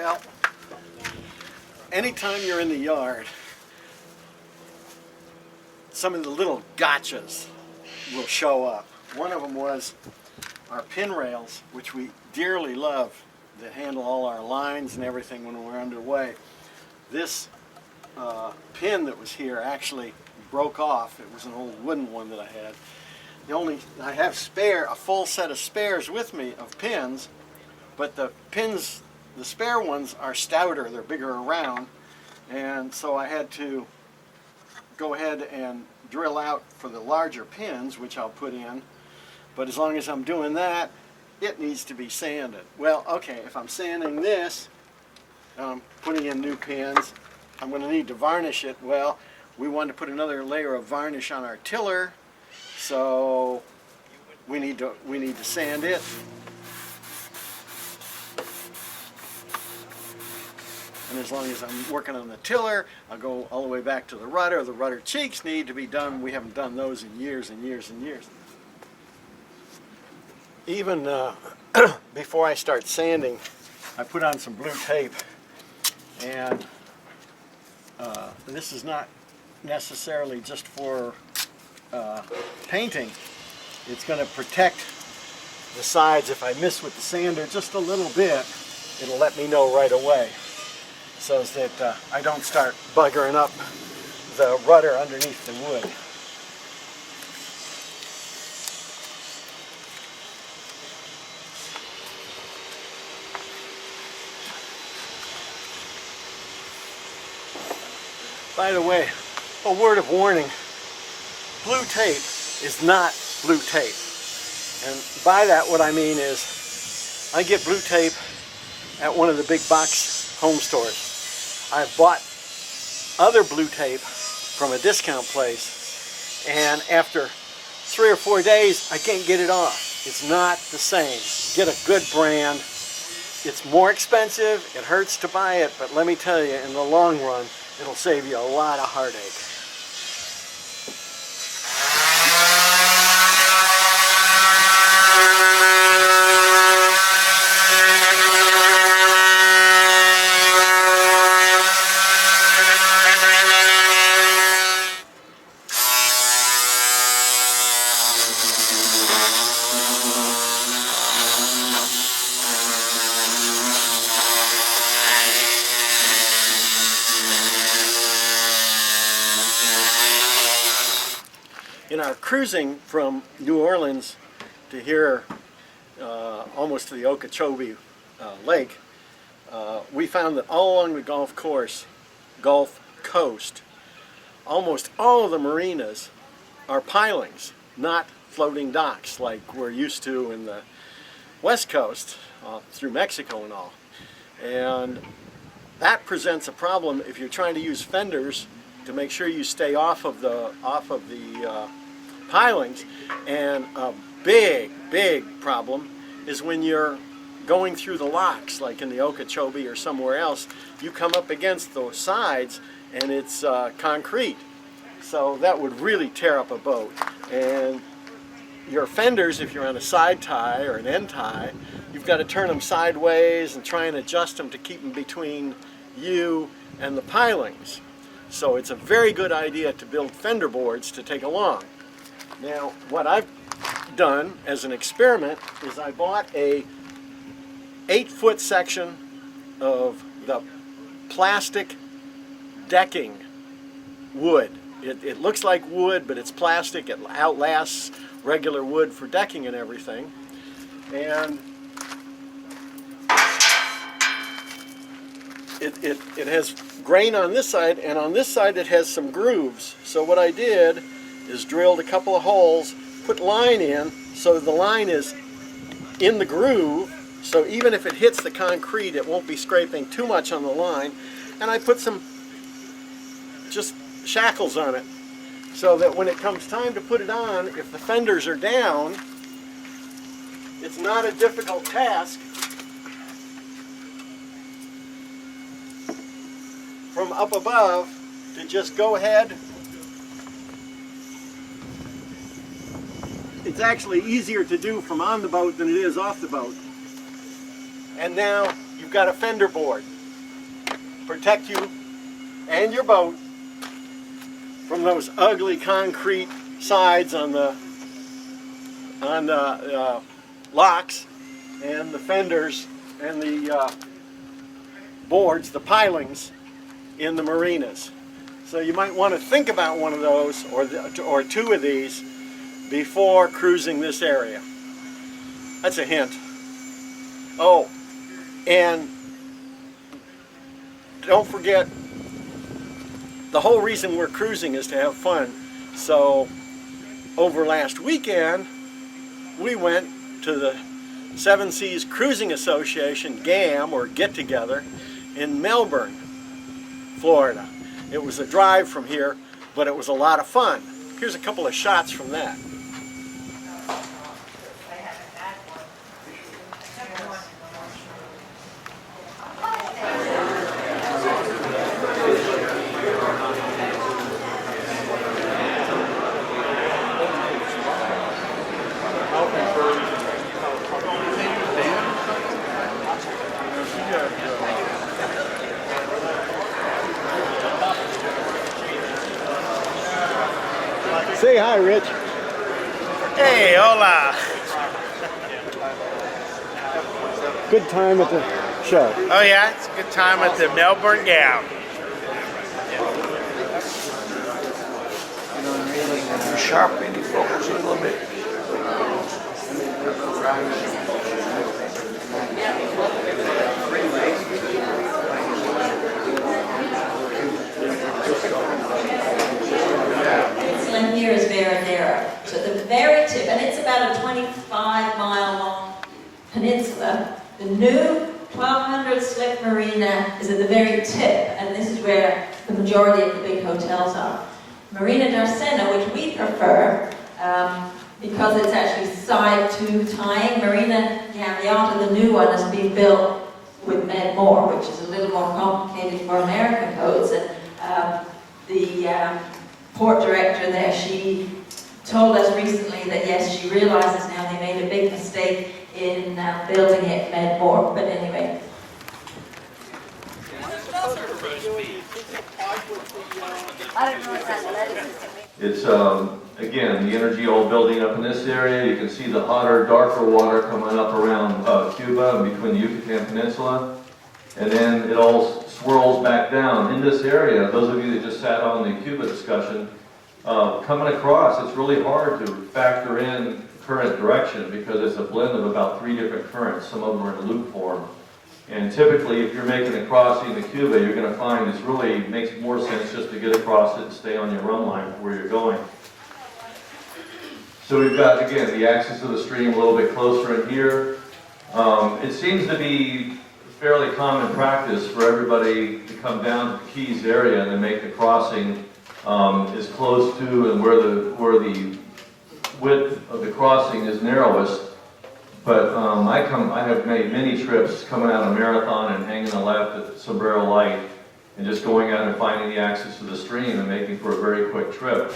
Well, anytime you're in the yard, some of the little gotchas will show up. One of them was our pin rails, which we dearly love to handle all our lines and everything when we're underway. This pin that was here actually broke off. It was an old wooden one that I had. I have a full set of spares with me of pins, but the pins, the spare ones are stouter, they're bigger around, and so I had to go ahead and drill out for the larger pins, which I'll put in. But as long as I'm doing that, it needs to be sanded. Well, okay, if I'm sanding this, putting in new pins, I'm going to need to varnish it. Well, we wanted to put another layer of varnish on our tiller, so we need to sand it. And as long as I'm working on the tiller, I'll go all the way back to the rudder. The rudder cheeks need to be done. We haven't done those in years and years and years. Even before I start sanding, I put on some blue tape, and this is not necessarily just for painting. It's going to protect the sides. If I miss with the sander just a little bit, it'll let me know right away, so that I don't start buggering up the rudder underneath the wood. By the way, a word of warning, blue tape is not blue tape. And by that what I mean is, I get blue tape at one of the big box home stores. I've bought other blue tape from a discount place, and after 3 or 4 days I can't get it off. It's not the same. Get a good brand. It's more expensive, it hurts to buy it, but let me tell you, in the long run, it'll save you a lot of heartache. In our cruising from New Orleans to here, almost to the Okeechobee Lake, we found that all along the Gulf Coast, almost all of the marinas are pilings, not floating docks like we're used to in the West Coast, through Mexico and all. And that presents a problem if you're trying to use fenders to make sure you stay off of the pilings. And a big problem is when you're going through the locks, like in the Okeechobee or somewhere else, you come up against those sides and it's concrete. So that would really tear up a boat. And your fenders, if you're on a side tie or an end tie, you've got to turn them sideways and try and adjust them to keep them between you and the pilings. So it's a very good idea to build fender boards to take along. Now, what I've done as an experiment is I bought a 8-foot section of the plastic decking wood. It looks like wood, but it's plastic. It outlasts regular wood for decking and everything. And it has grain on this side, and on this side it has some grooves. So what I did is drilled a couple of holes, put line in, so the line is in the groove, so even if it hits the concrete it won't be scraping too much on the line. And I put some just shackles on it, so that when it comes time to put it on, if the fenders are down, it's not a difficult task from up above to just go ahead. It's actually easier to do from on the boat than it is off the boat. And now you've got a fender board. protect you and your boat from those ugly concrete sides on the locks and the fenders and the boards, the pilings in the marinas. So you might want to think about one of those or two of these before cruising this area. That's a hint. Oh, and don't forget, the whole reason we're cruising is to have fun. So over last weekend, we went to the Seven Seas Cruising Association GAM, or get together, in Melbourne, Florida. It was a drive from here, but it was a lot of fun. Here's a couple of shots from that. Say hi, Rich. Hey, hola. Good time at the show. Oh yeah, it's a good time at the Melbourne GAM. Sharp, maybe focus a little bit. Excellent. Here is Veradero. So the very tip, and it's about a 25-mile long peninsula. The new 1200 slip marina is at the very tip, and this is where the majority of the big hotels are. Marina d'Arsena, which we prefer, because it's actually side to tying. Marina Galeotta, the new one, has been built with Medmore, which is a little more complicated for American boats. And the port director there, she told us recently that yes, she realizes now they made a big mistake in building it Medmore. But anyway. It's, again, the energy all building up in this area. You can see the hotter, darker water coming up around Cuba and between the Yucatan Peninsula. And then it all swirls back down. In this area, those of you that just sat on the Cuba discussion, coming across, it's really hard to factor in current direction because it's a blend of about 3 different currents. Some of them are in loop form. And typically, if you're making a crossing to Cuba, you're going to find it really makes more sense just to get across it and stay on your run line for where you're going. So we've got, again, the axis of the stream a little bit closer in here. It seems to be fairly common practice for everybody to come down to the Keys area and then make the crossing as close to and where the width of the crossing is narrowest. But I have made many trips coming out of Marathon and hanging a left at Sombrero Light and just going out and finding the axis of the stream and making for a very quick trip.